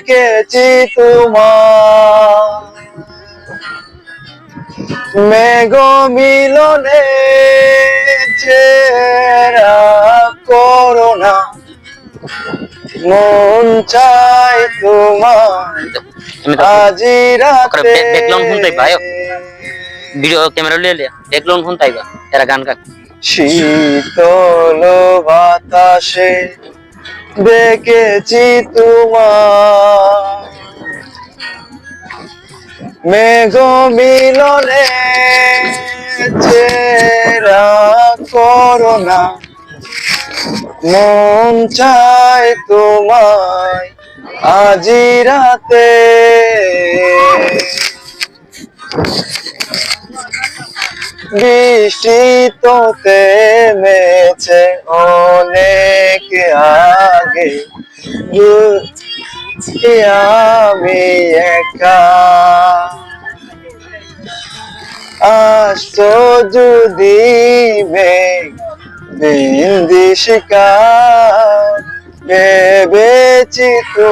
দেখেছি তোমার মেঘ মিলনে চেরা করোনা মন চাই তোমার আজি রাতে ব্যাকগ্রাউন্ড শুনতে ভাই ভিডিও ক্যামেরা লিয়ে লিয়া ব্যাকগ্রাউন্ড শুনতে বা এরা গান গায় শীতল বাতাসে দেখেছি তোমার মেঘ মিলনে চেরা করোনা মন চায় তোমায় আজি রাতে বৃষ্টি তো থেমেছে অনেক আগে আমি একা আসতো যদি বিন্দিশিকা ভেবেছি তো